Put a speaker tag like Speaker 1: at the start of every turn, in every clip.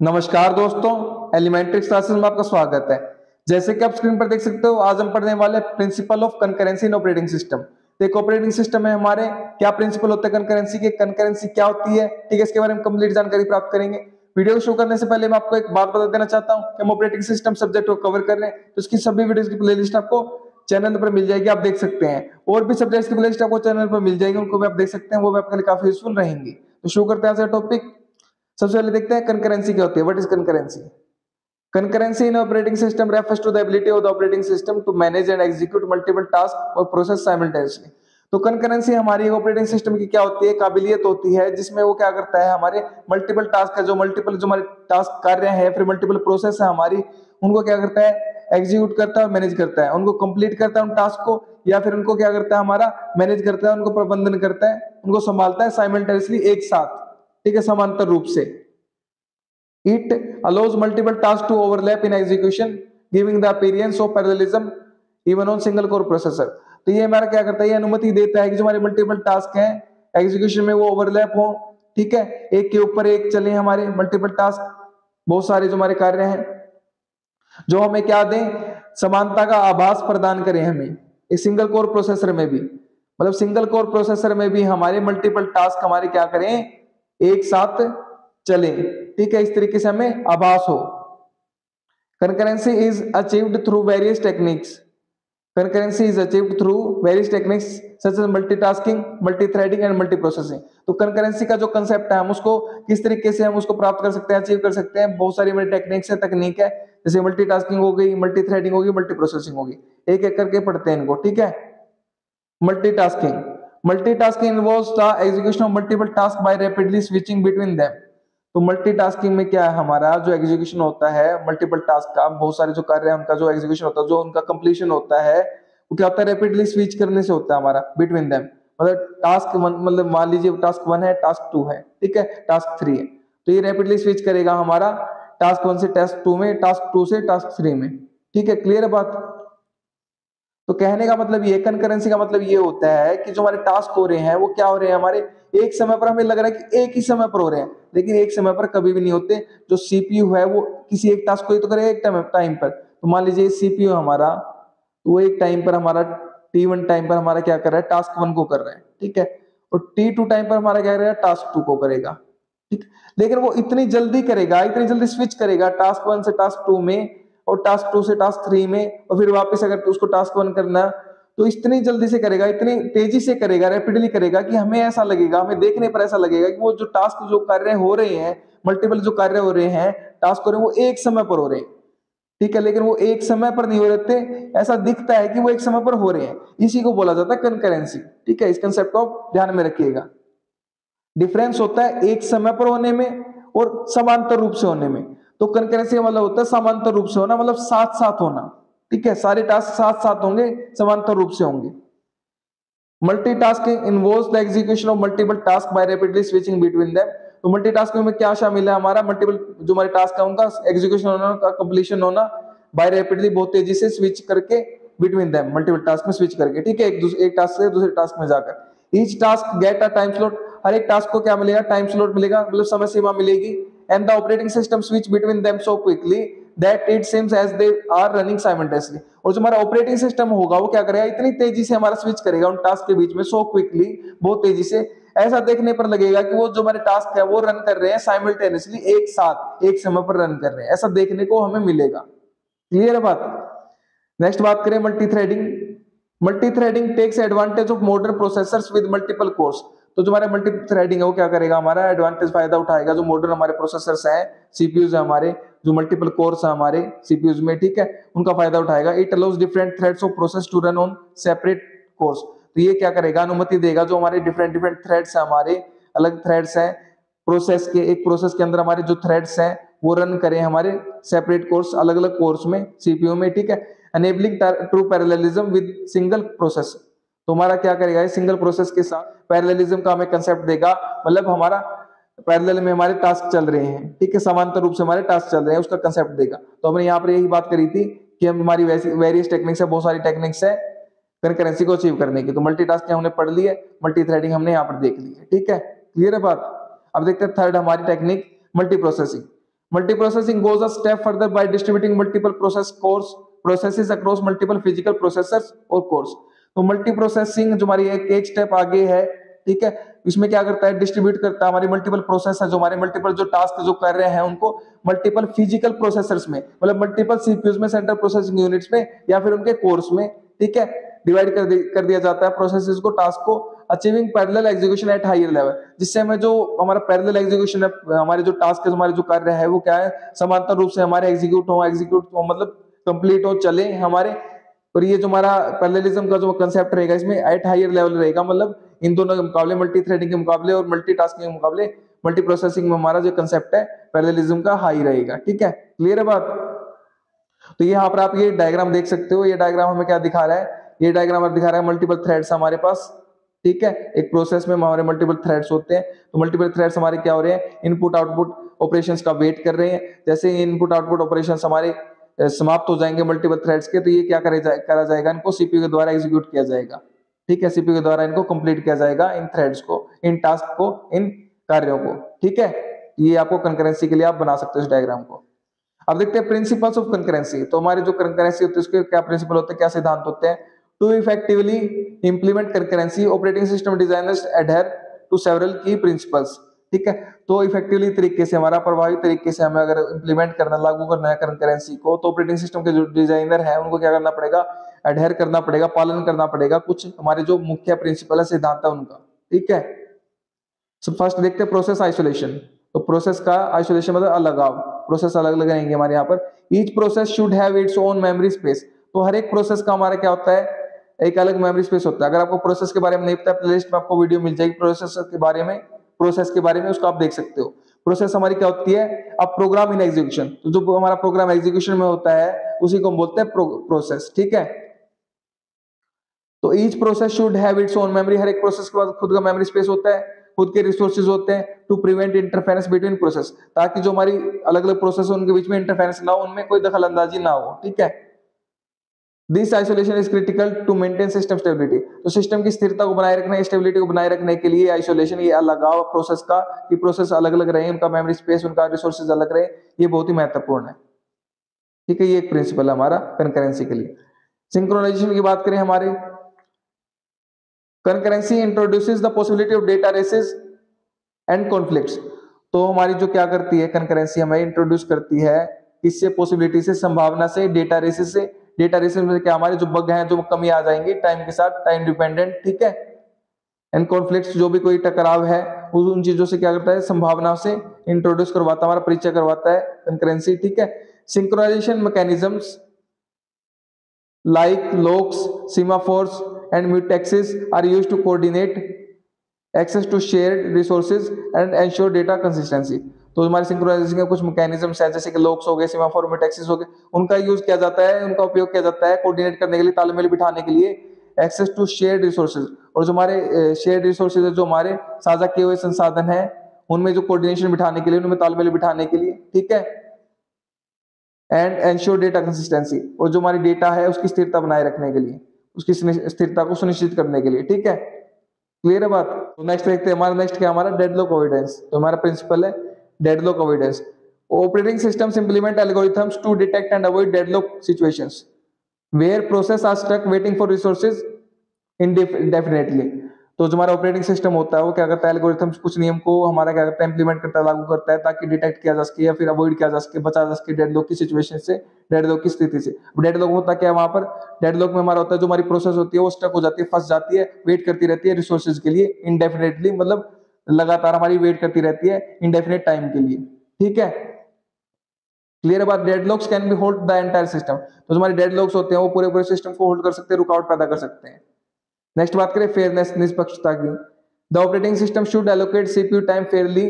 Speaker 1: नमस्कार दोस्तों, elementary classes में आपका स्वागत है। जैसे कि आप स्क्रीन पर देख सकते हो, आज हम पढ़ने वाले principle of concurrency in operating system. एक ऑपरेटिंग सिस्टम है हमारे, क्या प्रिंसिपल होते हैं कंकरेंसी के, कंकरेंसी क्या होती है, ठीक है, इसके बारे में कंप्लीट जानकारी प्राप्त करेंगे। वीडियो को शुरू करने से पहले मैं आपको एक बात बता देना चाहता हूं कि हम ऑपरेटिंग सिस्टम सब्जेक्ट को कवर कर रहे हैं, तो इसकी सभी वीडियोस की प्लेलिस्ट आपको चैनल पर मिल जाएगी, आप देख सकते हैं। और भी सब्जेक्ट्स की प्लेलिस्ट आपको चैनल पर मिल जाएगी, उनको भी आप देख सकते हैं, वो भी आपके लिए काफी यूजफुल रहेंगी। तो शुरू करते हैं आज का टॉपिक। सबसे पहले देखते हैं कंकरेंसी क्या होती है। What is concurrency? Concurrency in operating system refers to the ability of the operating system to manage and execute multiple tasks or process simultaneously। तो कंकरेंसी हमारी ऑपरेटिंग सिस्टम की क्या होती है, काबिलियत होती है जिसमें वो क्या करता है, हमारे मल्टीपल टास्क है, जो हमारे टास्क कार्य है, फिर मल्टीपल प्रोसेस है हमारी, उनको क्या करता है, एग्जीक्यूट करता है और मैनेज करता है, उनको कंप्लीट करता है उन टास्क को, या फिर उनको क्या करता है, हमारा मैनेज करता है, उनको प्रबंधन करता है, उनको संभालता है साइमल्टेनियसली, एक साथ, ठीक है, समांतर रूप से। It allows multiple tasks to overlap in execution, giving the appearance of parallelism even on single core processor। तो ये हमारा क्या करता है, ये अनुमति देता है कि जो हमारे मल्टीपल टास्क हैं एग्जीक्यूशन में वो ओवरलैप हो, ठीक है, एक के ऊपर एक चले हमारे मल्टीपल टास्क, बहुत सारे जो हमारे कार्य हैं, जो हमें क्या दें, समानता का आभास प्रदान करें हमें। एक सिंगल कोर प्रोसेसर में भी, मतलब सिंगल कोर प्रोसेसर में भी हमारे मल्टीपल टास्क हमारे क्या करें, एक साथ चले, ठीक है, इस तरीके से हमें आभास हो। Concurrency is achieved through various techniques. Concurrency is achieved through various techniques such as multitasking, multithreading and multiprocessing. तो कंकरेंसी का जो कंसेप्ट है, हम उसको किस तरीके से हम उसको प्राप्त कर सकते हैं, अचीव कर सकते हैं, बहुत सारी हमारी टेक्निक्स है, तकनीक है, जैसे मल्टीटास्किंग हो गई, मल्टीथ्रेडिंग होगी, मल्टीप्रोसेसिंग होगी। एक एक करके पढ़ते हैं इनको, ठीक है। Multitasking, multitasking involves the execution of multiple task by rapidly switching between them. तो मल्टीटास्किंग में क्या है, हमारा जो एग्जीक्यूशन होता है मल्टीपल टास्क का, बहुत सारे जो कार्य है उनका जो एग्जीक्यूशन होता है, जो उनका कंप्लीशन होता है, वो क्या होता है, रैपिडली स्विच करने से होता है हमारा बिटवीन देम। मतलब टास्क वन, मतलब मान लीजिए टास्क वन है, टास्क टू है, ठीक है, टास्क थ्री है, तो ये रैपिडली स्विच करेगा हमारा टास्क वन से टास्क टू में, टास्क टू से टास्क थ्री में, ठीक है, क्लियर है बात। तो कहने का मतलब ये, कंकरेंसी का मतलब ये होता है कि जो हमारे टास्क हो रहे हैं वो क्या हो रहे हैं, हमारे एक समय पर हमें लग रहा है कि एक ही समय पर हो रहे हैं, लेकिन एक समय पर कभी भी नहीं होते। जो सीपीयू है वो किसी एक टास्क को ही तो करेगा एक टाइम पर। तो मान लीजिए सीपीयू हमारा, वो एक टाइम पर हमारा T1 टाइम पर हमारा क्या कर रहा है, टास्क वन को कर रहा है, ठीक है, और T2 टाइम पर हमारा क्या करेगा, टास्क टू को करेगा, ठीक। लेकिन वो इतनी जल्दी करेगा, इतनी जल्दी स्विच करेगा टास्क वन से टास्क टू में, और टास्क टू से टास्क थ्री में, और फिर वापस अगर उसको टास्क वन करना, तो इतनी जल्दी से करेगा, इतनी तेजी से करेगा, रैपिडली करेगा, कि हमें ऐसा लगेगा, हमें देखने पर ऐसा लगेगा कि वो जो टास्क, जो कार्य हो रहे हैं, मल्टीपल जो कार्य हो रहे हैं, टास्क हो रहे हैं, वो एक समय पर हो रहे हैं, ठीक है, लेकिन वो एक समय पर नहीं हो रहे, ऐसा दिखता है कि वो एक समय पर हो रहे हैं। इसी को बोला जाता है कंकरेंसी, ठीक है, इस कंसेप्ट को ध्यान में रखिएगा। डिफरेंस होता है एक समय पर होने में और समांतर रूप से होने में। तो कंकरेंसी का मतलब होता है समांतर रूप से होना, मतलब साथ साथ होना, ठीक है, सारे टास्क साथ साथ होंगे, समांतर रूप से होंगे। Multitasking involves the execution of multiple task by rapidly switching between them. तो मल्टीटास्किंग में क्या शामिल है, हमारा मल्टीपल जो हमारे टास्क है उनका एग्जीक्यूशन होना, उनका कंप्लीशन होना, बाय रैपिडली बहुत तेजी से स्विच करके, बिटवीन देम मल्टीपल टास्क में स्विच करके, ठीक है, एक टास्क से दूसरे टास्क में जाकर। Each task get a time slot, हर एक टास्क को क्या मिलेगा, टाइम स्लॉट मिलेगा, मतलब समय सीमा मिलेगी। And the operating system switch between them so quickly that it seems as they are running simultaneously. और जो हमारा ऑपरेटिंग सिस्टम होगा वो क्या करेगा, इतनी तेजी से हमारा स्विच करेगा उन टास्क के बीच में, सो क्विकली, बहुत तेजी से, ऐसा देखने पर लगेगा कि वो जो हमारे टास्क है वो रन कर रहे हैं साइमल्टेनियसली, एक साथ एक समय पर रन कर रहे हैं, ऐसा देखने को हमें मिलेगा। क्लियर है बात। नेक्स्ट बात करें multithreading. Multithreading takes advantage of modern processors with multiple cores. तो जो हमारा मल्टीथ्रेडिंग है वो क्या करेगा, हमारा एडवांटेज, फायदा उठाएगा जो मॉडर्न हमारे प्रोसेसर्स हैं, सीपीयूज है हमारे, जो मल्टीपल कोर्स है हमारे सीपीयूज में, ठीक है, उनका फायदा उठाएगा। It allows different threads of process to run on separate cores. तो ये क्या करेगा, अनुमति देगा जो हमारे डिफरेंट डिफरेंट थ्रेड्स है, हमारे अलग थ्रेड्स हैं प्रोसेस के, एक प्रोसेस के अंदर हमारे जो थ्रेड्स हैं वो रन करें हमारे सेपरेट कोर्स, अलग अलग कोर्स में, सीपीयू में, ठीक है। Enabling true parallelism with single process. तो हमारा क्या करेगा, सिंगल प्रोसेस के साथ पैरेललिज्म का हमें कंसेप्ट देगा, मतलब हमारा पैरेलल में हमारे टास्क चल रहे हैं, ठीक है, समांतर रूप से हमारे टास्क चल रहे हैं, उसका कंसेप्ट देगा। तो हमने यहाँ पर यही बात करी थी कि हमारी वेरियस टेक्निक्स है, बहुत सारी टेक्निक्स है कंकरेंसी को अचीव करने की। तो मल्टीटास्किंग हमने पढ़ ली है, मल्टीथ्रेडिंग हमने यहाँ पर देख ली है, ठीक है, क्लियर है बात। अब देखते हैं थर्ड हमारी technique, multi processing. Multi processing goes a step further bye distributing multiple processes across multiple physical processors और कोर्स। तो मल्टी प्रोसेसिंग जो हमारी एक स्टेप आगे है, ठीक है, इसमें क्या करता है, डिस्ट्रीब्यूट करता है हमारी मल्टीपल प्रोसेस है, जो हमारे मल्टीपल जो टास्क जो कर रहे हैं उनको मल्टीपल फिजिकल प्रोसेसर्स में, मतलब मल्टीपल सीपीयूज में, सेंट्रल प्रोसेसिंग यूनिट्स में या फिर उनके कोर्स में, ठीक है, डिवाइड कर दिया जाता है प्रोसेसेस को, टास्क को, achieving parallel execution at higher level, जिससे हमें जो हमारा पैरेलल एग्जीक्यूशन है, हमारे जो टास्क है, हमारे जो कार्य है वो क्या है, समांतर रूप से हमारे एग्जीक्यूट हो मतलब कंप्लीट हो, चले हमारे। और ये जो हमारा पैरेललिज्म का जो कंसेप्ट रहेगा इसमें एट हायर लेवल रहेगा, मतलब इन दोनों के मुकाबले, मल्टी थ्रेडिंग के मुकाबले और मल्टीटास्किंग के मुकाबले मल्टी प्रोसेसिंग में हमारा जो कंसेप्ट है पैरेललिज्म का हाई रहेगा, ठीक है, क्लियर है बात। तो यहाँ पर आप ये डायग्राम देख सकते हो, ये डायग्राम हमें क्या दिखा रहा है, ये डायग्राम दिखा रहा है मल्टीपल थ्रेड्स हमारे पास, ठीक है, एक प्रोसेस में हमारे मल्टीपल थ्रेड्स होते हैं, तो मल्टीपल थ्रेड्स हमारे क्या हो रहे हैं, इनपुट आउटपुट ऑपरेशंस का वेट कर रहे हैं, जैसे इनपुट आउटपुट ऑपरेशंस हमारे समाप्त हो जाएंगे मल्टीपल थ्रेड्स के, तो ये क्या करा जाएगा, इनको सीपीयू के द्वारा एग्जीक्यूट किया जाएगा, ठीक है, सीपीयू के द्वारा इनको कंप्लीट किया जाएगा, इन थ्रेड्स को, इन टास्क को, इन कार्यों को, ठीक है। ये आपको कंकरेंसी के लिए आप बना सकते हो इस डायग्राम को। अब देखते हैं प्रिंसिपल्स ऑफ कंकरेंसी। तो हमारी जो कंकरेंसी होती है उसके क्या प्रिंसिपल होते हैं, क्या सिद्धांत होते हैं। To effectively implement concurrency operating system designers adhere to several key principles, ठीक है। तो इफेक्टिवली तरीके से, हमारा प्रभावी तरीके से हमें अगर इंप्लीमेंट करना, लागू करना है कंकरेंसी को, तो ऑपरेटिंग सिस्टम के जो डिजाइनर है उनको क्या करना पड़ेगा, एडहेर करना पड़ेगा, पालन करना पड़ेगा कुछ हमारे जो मुख्य प्रिंसिपल है, सिद्धांत है उनका, ठीक है। सो फर्स्ट देखते हैं प्रोसेस आइसोलेशन। तो प्रोसेस का आइसोलेशन मतलब अलगाव, प्रोसेस अलग अलग रहेंगे हमारे यहाँ पर। Each process should have its own memory space. तो हर एक प्रोसेस का हमारा क्या होता है, एक अलग मेमोरी स्पेस होता है। अगर आपको प्रोसेस के बारे में नहीं पता, प्लेलिस्ट में आपको वीडियो मिल जाएगी प्रोसेस के बारे में, उसको आप देख सकते हो। प्रोसेस हमारी क्या होती है, अब प्रोग्राम इन एग्जीक्यूशन, तो जो हमारा प्रोग्राम एग्जीक्यूशन में होता है उसी को हम बोलते हैं प्रोसेस, ठीक है। तो each process should have its own memory, हर एक प्रोसेस के पास खुद का मेमोरी स्पेस होता है, खुद के रिसोर्सेज होते हैं। To prevent interference between process, ताकि जो हमारी अलग अलग प्रोसेस है उनके बीच में इंटरफेरेंस ना हो, उनमें कोई दखल अंदाजी ना हो, ठीक है। This isolation is critical to maintain system stability. तो सिस्टम की स्थिरता को बनाए रखने, स्टेबिलिटी को बनाए रखने के लिए आइसोलेशन, ये अलगाव प्रोसेस का, कि प्रोसेस अलग अलग रहे, उनका मेमोरी स्पेस, उनका रिसोर्सेज अलग रहे, ये बहुत ही महत्वपूर्ण है, ठीक है। ये एक प्रिंसिपल है हमारा कंकरेंसी के लिए। सिंक्रोनाइजेशन की बात करें, हमारे concurrency introduces the possibility of data races and conflicts. तो हमारी जो क्या करती है कंकरेंसी, हमें इंट्रोड्यूस करती है इससे, पॉसिबिलिटी से, संभावना से, डेटा रेसेस से। डेटा रेसेस में क्या हमारे जो बग हैं, जो कमी आ जाएंगी टाइम के साथ, टाइम डिपेंडेंट, ठीक है। एंड कॉन्फ्लिक्ट्स, जो भी कोई टकराव है उन चीजों से क्या करता है, संभावना से इंट्रोड्यूस करवाता है, हमारा परिचय करवाता है कंकरेंसी, ठीक है। Synchronization mechanisms like locks, semaphores and mutexes are used to coordinate access to shared resources and ensure data consistency। तो हमारे सिंक्रोनाइजेशन के कुछ मैकेनिज्म्स हैं, जैसे कि लॉक्स हो गए, सेमाफोर, म्यूटेक्सेस हो गए, उनका यूज किया जाता है, उनका उपयोग किया जाता है कोऑर्डिनेट करने के लिए, तालमेल बिठाने के लिए, एक्सेस टू शेयर्ड रिसोर्सेज। और जो हमारे शेयर्ड रिसोर्सेज है, जो हमारे साझा किए हुए संसाधन है, उनमें जो कोऑर्डिनेशन बिठाने के लिए, उनमें तालमेल बिठाने के लिए, ठीक है। एंड एंश्योर डेटा कंसिस्टेंसी, और जो हमारी डेटा है उसकी स्थिरता बनाए रखने के लिए, उसकी स्थिरता को सुनिश्चित करने के लिए, ठीक है। क्लियर है बात। तो नेक्स्ट देखते हैं, हमारा नेक्स्ट क्या, हमारा डेडलॉक अवॉइडेंस। तो हमारा प्रिंसिपल है deadlock avoidance. Operating systems implement algorithms to detect and avoid deadlock situations where process are stuck waiting for resources indefinitely. तो जो हमारा ऑपरेटिंग सिस्टम होता है वो क्या करता है, एल्गोरिथम्स, कुछ नियम को हमारा क्या करता है, इंप्लीमेंट करता है, लागू करता है, ताकि डिटेक्ट किया जा सके या फिर अवॉइड किया जा सके, बचा जा सके डेडलॉक की सिचुएशन से, डेडलॉक की स्थिति से। डेडलॉक होता क्या है वहां पर, डेडलॉक में हमारा होता है जो हमारी प्रोसेस होती है वो स्टक हो जाती है, फंस जाती है, वेट करती रहती है रिसोर्सेज के लिए इंडेफिनेटली, मतलब लगातार हमारी वेट करती रहती है इंडेफिनेट टाइम के लिए, ठीक है। क्लियर बात। Deadlocks can be hold the entire system. तो हमारे डेडलॉक्स होते हैं वो पूरे पूरे सिस्टम को होल्ड कर सकते हैं, रुकावट पैदा कर सकते हैं। नेक्स्ट बात करें फेयरनेस, निष्पक्षता की। The operating system should allocate CPU time fairly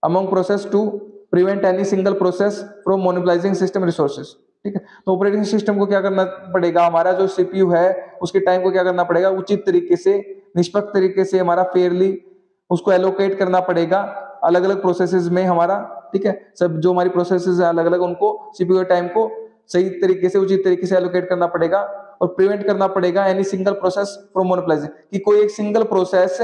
Speaker 1: among process to prevent any single process from monopolizing system resources, ठीक है। तो ऑपरेटिंग सिस्टम को क्या करना पड़ेगा, हमारा जो सीपीयू है उसके टाइम को क्या करना पड़ेगा, उचित तरीके से, निष्पक्ष तरीके से, हमारा फेयरली उसको एलोकेट करना पड़ेगा अलग अलग प्रोसेसेस में हमारा, ठीक है। सब जो हमारी प्रोसेसेस है अलग अलग, उनको सीपीयू टाइम को सही तरीके से, उचित तरीके से एलोकेट करना पड़ेगा, और प्रिवेंट करना पड़ेगा एनी सिंगल प्रोसेस फ्रॉम मोनोपोलाइजिंग, कि कोई एक सिंगल प्रोसेस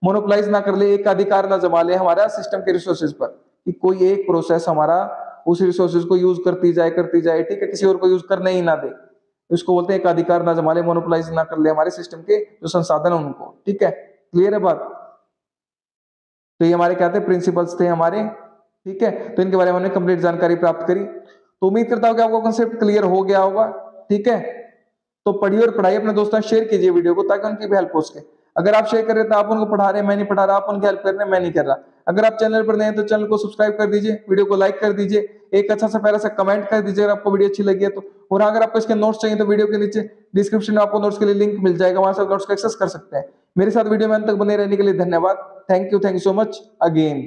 Speaker 1: मोनोपोलाइज ना कर ले, एक अधिकार ना जमा ले हमारा सिस्टम के रिसोर्सेज पर, कि कोई एक प्रोसेस हमारा उस रिसोर्सेज को यूज करती जाए, ठीक है, किसी और को यूज करने ही ना दे। इसको बोलते हैं एकाधिकार ना जमा ले, मोनोपोलाइज ना कर ले हमारे सिस्टम के जो संसाधन है उनको, ठीक है। क्लियर है बात? तो ये हमारे क्या थे, प्रिंसिपल्स थे हमारे, ठीक है। तो इनके बारे में हमने कंप्लीट जानकारी प्राप्त करी। तो उम्मीद करता हूं कि आपको कॉन्सेप्ट क्लियर हो गया होगा, ठीक है। तो पढ़िए और पढ़ाइए, अपने दोस्तों शेयर कीजिए वीडियो को ताकि उनकी भी हेल्प हो सके। अगर आप शेयर कर रहे हैं तो आप उनको पढ़ा रहे हैं, मैं नहीं पढ़ा रहा, आप उनकी हेल्प कर रहे हैं, मैं नहीं कर रहा। अगर आप चैनल पर नए हैं तो चैनल को सब्सक्राइब कर दीजिए, वीडियो को लाइक कर दीजिए, एक अच्छा सा प्यारा सा कमेंट कर दीजिए अगर आपको वीडियो अच्छी लगी है तो। और अगर आपको इसके नोट्स चाहिए तो वीडियो के नीचे डिस्क्रिप्शन में आपको नोट्स के लिए लिंक मिल जाएगा, वहां से नोट्स को एक्सेस कर सकते हैं। मेरे साथ वीडियो में अंत तक बने रहने के लिए धन्यवाद। Thank you so much again.